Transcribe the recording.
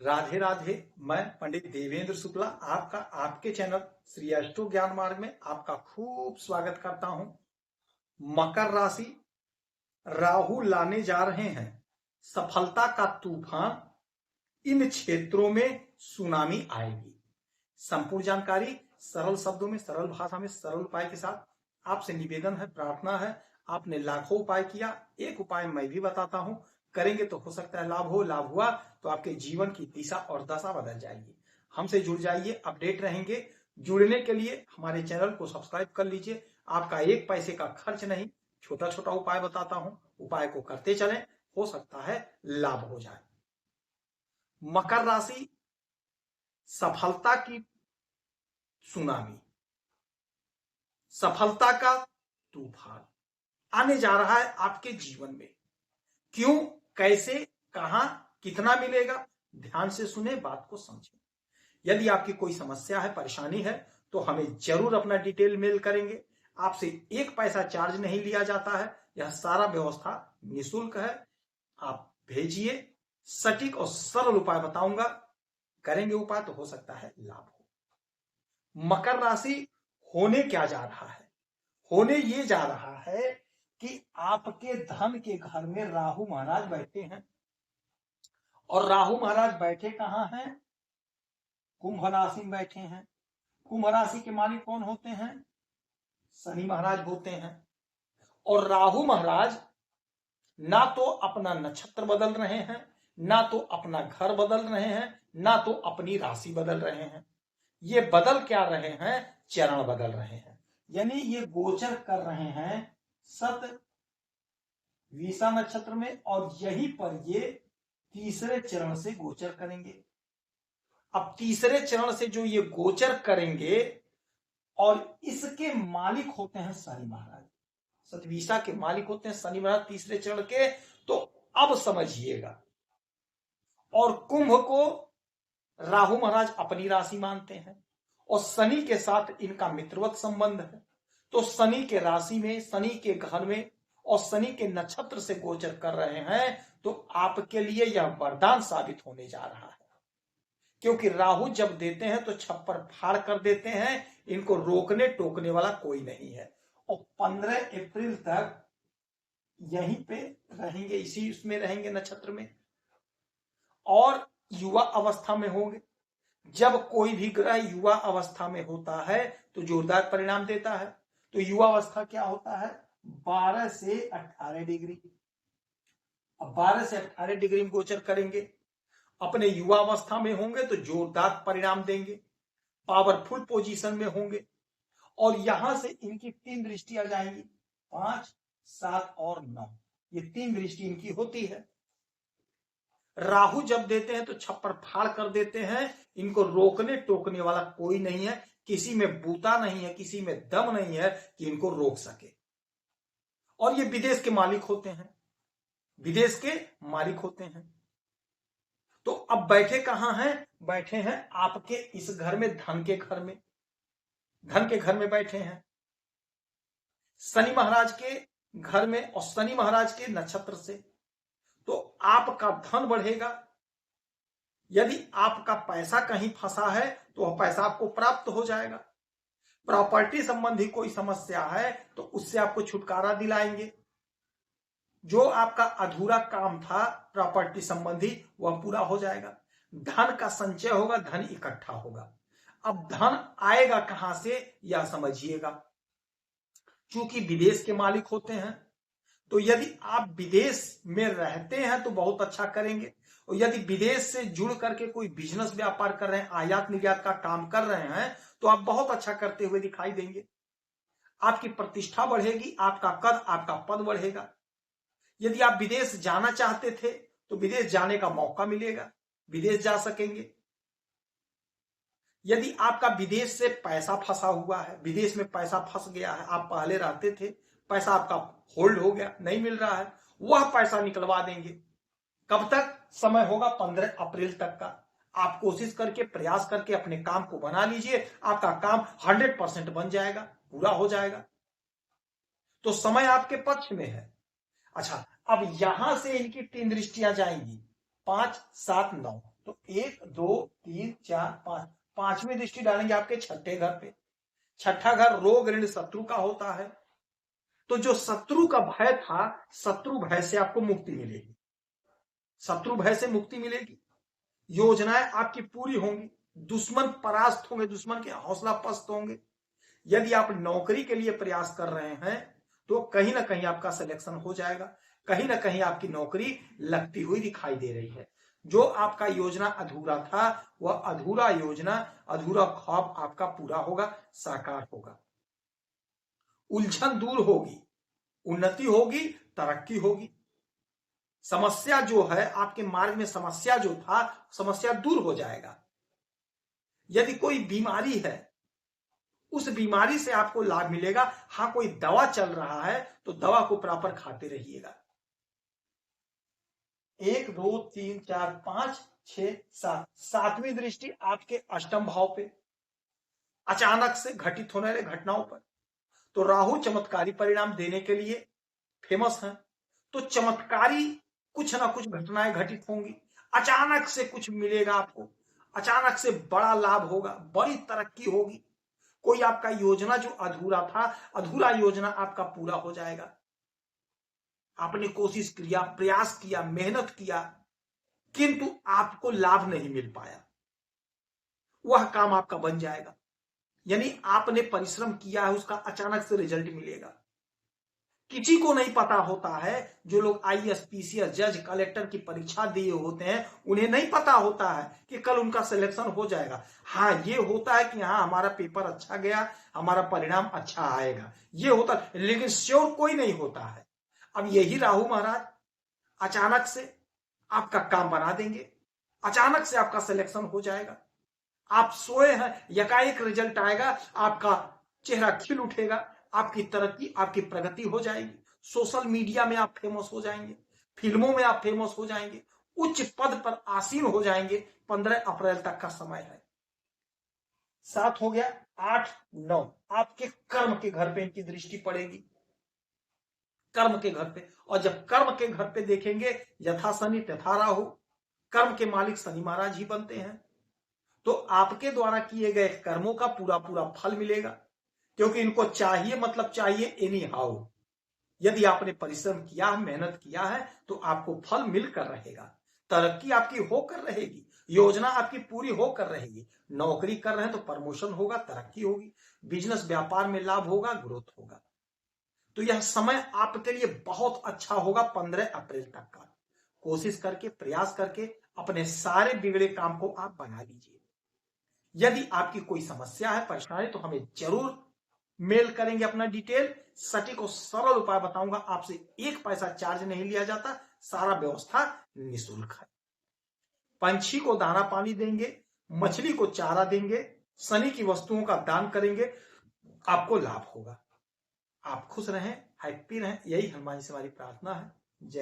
राधे राधे। मैं पंडित देवेंद्र शुक्ला आपका आपके चैनल श्री अष्टो ज्ञान मार्ग में आपका खूब स्वागत करता हूं। मकर राशि, राहु लाने जा रहे हैं सफलता का तूफान। इन क्षेत्रों में सुनामी आएगी। संपूर्ण जानकारी सरल शब्दों में, सरल भाषा में, सरल उपाय के साथ आपसे निवेदन है, प्रार्थना है। आपने लाखों उपाय किया, एक उपाय मैं भी बताता हूं, करेंगे तो हो सकता है लाभ हो। लाभ हुआ तो आपके जीवन की दिशा और दशा बदल जाएगी। हमसे जुड़ जाइए, अपडेट रहेंगे। जुड़ने के लिए हमारे चैनल को सब्सक्राइब कर लीजिए। आपका एक पैसे का खर्च नहीं, छोटा छोटा उपाय बताता हूं, उपाय को करते चलें, हो सकता है लाभ हो जाए। मकर राशि, सफलता की सुनामी, सफलता का तूफान आने जा रहा है आपके जीवन में। क्यों, कैसे, कहां, कितना मिलेगा, ध्यान से सुने, बात को समझें। यदि आपकी कोई समस्या है, परेशानी है, तो हमें जरूर अपना डिटेल मेल करेंगे। आपसे एक पैसा चार्ज नहीं लिया जाता है, यह सारा व्यवस्था निःशुल्क है। आप भेजिए, सटीक और सरल उपाय बताऊंगा, करेंगे उपाय तो हो सकता है लाभ हो। मकर राशि, होने क्या जा रहा है? होने ये जा रहा है कि आपके धन के घर में राहु महाराज बैठे हैं। और राहु महाराज बैठे कहां हैं? कुंभ राशि में बैठे हैं। कुंभ राशि के मालिक कौन होते हैं? शनि महाराज होते हैं। और राहु महाराज ना तो अपना नक्षत्र बदल रहे हैं, ना तो अपना घर बदल रहे हैं, ना तो अपनी राशि बदल रहे हैं। ये बदल क्या रहे हैं? चरण बदल रहे हैं। यानी ये गोचर कर रहे हैं विषा नक्षत्र में, और यहीं पर ये तीसरे चरण से गोचर करेंगे। अब तीसरे चरण से जो ये गोचर करेंगे, और इसके मालिक होते हैं शनि महाराज। सतविषा के मालिक होते हैं शनि महाराज तीसरे चरण के। तो अब समझिएगा। और कुंभ को राहु महाराज अपनी राशि मानते हैं, और शनि के साथ इनका मित्रवत संबंध है। तो शनि के राशि में, शनि के घर में और शनि के नक्षत्र से गोचर कर रहे हैं, तो आपके लिए यह वरदान साबित होने जा रहा है। क्योंकि राहु जब देते हैं तो छप्पर फाड़ कर देते हैं, इनको रोकने टोकने वाला कोई नहीं है। और 15 अप्रैल तक यहीं पे रहेंगे, इसी उसमें रहेंगे, नक्षत्र में, और युवा अवस्था में होंगे। जब कोई भी ग्रह युवा अवस्था में होता है तो जोरदार परिणाम देता है। तो युवा अवस्था क्या होता है? 12 से 18 डिग्री। अब 12 से 18 डिग्री में गोचर करेंगे, अपने युवा अवस्था में होंगे तो जोरदार परिणाम देंगे, पावरफुल पोजीशन में होंगे। और यहां से इनकी 3 दृष्टि आ जाएंगी, 5, 7 और 9। ये 3 दृष्टि इनकी होती है। राहु जब देते हैं तो छप्पर फाड़ कर देते हैं, इनको रोकने टोकने वाला कोई नहीं है, किसी में बूता नहीं है, किसी में दम नहीं है कि इनको रोक सके। और ये विदेश के मालिक होते हैं, विदेश के मालिक होते हैं। तो अब बैठे कहां हैं? बैठे हैं आपके इस घर में, धन के घर में, धन के घर में बैठे हैं शनि महाराज के घर में, और शनि महाराज के नक्षत्र से। तो आपका धन बढ़ेगा। यदि आपका पैसा कहीं फंसा है तो वह पैसा आपको प्राप्त हो जाएगा। प्रॉपर्टी संबंधी कोई समस्या है तो उससे आपको छुटकारा दिलाएंगे। जो आपका अधूरा काम था प्रॉपर्टी संबंधी, वह पूरा हो जाएगा। धन का संचय होगा, धन इकट्ठा होगा। अब धन आएगा कहां से, यह समझिएगा। चूंकि विदेश के मालिक होते हैं, तो यदि आप विदेश में रहते हैं तो बहुत अच्छा करेंगे। और यदि विदेश से जुड़ करके कोई बिजनेस व्यापार कर रहे हैं, आयात निर्यात का काम कर रहे हैं, तो आप बहुत अच्छा करते हुए दिखाई देंगे। आपकी प्रतिष्ठा बढ़ेगी, आपका कद, आपका पद बढ़ेगा। यदि आप विदेश जाना चाहते थे तो विदेश जाने का मौका मिलेगा, विदेश जा सकेंगे। यदि आपका विदेश से पैसा फंसा हुआ है, विदेश में पैसा फंस गया है, आप पहले रहते थे, पैसा आपका होल्ड हो गया, नहीं मिल रहा है, वह पैसा निकलवा देंगे। कब तक? समय होगा 15 अप्रैल तक का। आप कोशिश करके, प्रयास करके अपने काम को बना लीजिए, आपका काम 100% बन जाएगा, पूरा हो जाएगा। तो समय आपके पक्ष में है। अच्छा, अब यहां से इनकी 3 दृष्टियां जाएंगी, 5, 7, 9। तो 1 2 3 4 5, पांचवी दृष्टि डालेंगे आपके छठे घर पे। छठा घर रोग ऋण शत्रु का होता है। तो जो शत्रु का भय था, शत्रु भय से आपको मुक्ति मिलेगी, शत्रु भय से मुक्ति मिलेगी, योजनाएं आपकी पूरी होंगी, दुश्मन परास्त होंगे, दुश्मन के हौसला पस्त होंगे। यदि आप नौकरी के लिए प्रयास कर रहे हैं तो कहीं ना कहीं आपका सिलेक्शन हो जाएगा, कहीं ना कहीं आपकी नौकरी लगती हुई दिखाई दे रही है। जो आपका योजना अधूरा था, वह अधूरा योजना, अधूरा ख्वाब आपका पूरा होगा, साकार होगा। उलझन दूर होगी, उन्नति होगी, तरक्की होगी। समस्या जो है, आपके मार्ग में समस्या जो था, समस्या दूर हो जाएगा। यदि कोई बीमारी है, उस बीमारी से आपको लाभ मिलेगा। हाँ, कोई दवा चल रहा है तो दवा को प्रॉपर खाते रहिएगा। 1 2 3 4 5 6 7, सातवीं दृष्टि आपके अष्टम भाव पे, अचानक से घटित होने वाली घटनाओं पर। तो राहु चमत्कारी परिणाम देने के लिए फेमस है। तो चमत्कारी कुछ ना कुछ घटनाएं घटित होंगी, अचानक से कुछ मिलेगा आपको, अचानक से बड़ा लाभ होगा, बड़ी तरक्की होगी। कोई आपका योजना जो अधूरा था, अधूरा योजना आपका पूरा हो जाएगा। आपने कोशिश किया, प्रयास किया, मेहनत किया, किंतु आपको लाभ नहीं मिल पाया, वह काम आपका बन जाएगा। यानी आपने परिश्रम किया है, उसका अचानक से रिजल्ट मिलेगा। किसी को नहीं पता होता है, जो लोग आईएएस पीसीएस जज कलेक्टर की परीक्षा दिए होते हैं, उन्हें नहीं पता होता है कि कल उनका सिलेक्शन हो जाएगा। हाँ, ये होता है कि हाँ, हमारा पेपर अच्छा गया, हमारा परिणाम अच्छा आएगा, ये होता है, लेकिन श्योर कोई नहीं होता है। अब यही राहु महाराज अचानक से आपका काम बना देंगे, अचानक से आपका सिलेक्शन हो जाएगा। आप सोए हैं, यकाएक रिजल्ट आएगा, आपका चेहरा खिल उठेगा, आपकी तरक्की, आपकी प्रगति हो जाएगी। सोशल मीडिया में आप फेमस हो जाएंगे, फिल्मों में आप फेमस हो जाएंगे, उच्च पद पर आसीन हो जाएंगे। 15 अप्रैल तक का समय है। 7 हो गया, 8 9 आपके कर्म के घर पे इनकी दृष्टि पड़ेगी, कर्म के घर पे। और जब कर्म के घर पे देखेंगे, यथा शनि तथा राहु, कर्म के मालिक शनि महाराज ही बनते हैं। तो आपके द्वारा किए गए कर्मों का पूरा पूरा फल मिलेगा, क्योंकि इनको चाहिए, मतलब चाहिए एनी हाउ। यदि आपने परिश्रम किया है, मेहनत किया है, तो आपको फल मिलकर रहेगा, तरक्की आपकी होकर रहेगी, योजना आपकी पूरी होकर रहेगी। नौकरी कर रहे हैं तो प्रमोशन होगा, तरक्की होगी, बिजनेस व्यापार में लाभ होगा, ग्रोथ होगा। तो यह समय आपके लिए बहुत अच्छा होगा 15 अप्रैल तक का। कोशिश करके, प्रयास करके अपने सारे बिगड़े काम को आप बना लीजिए। यदि आपकी कोई समस्या है, परेशानी, तो हमें जरूर मेल करेंगे अपना डिटेल, सटीक और सरल उपाय बताऊंगा। आपसे 1 पैसा चार्ज नहीं लिया जाता, सारा व्यवस्था निःशुल्क है। पंछी को दाना पानी देंगे, मछली को चारा देंगे, शनि की वस्तुओं का दान करेंगे, आपको लाभ होगा। आप खुश रहें, हैप्पी रहें, यही हनुमान जी से हमारी प्रार्थना है। जय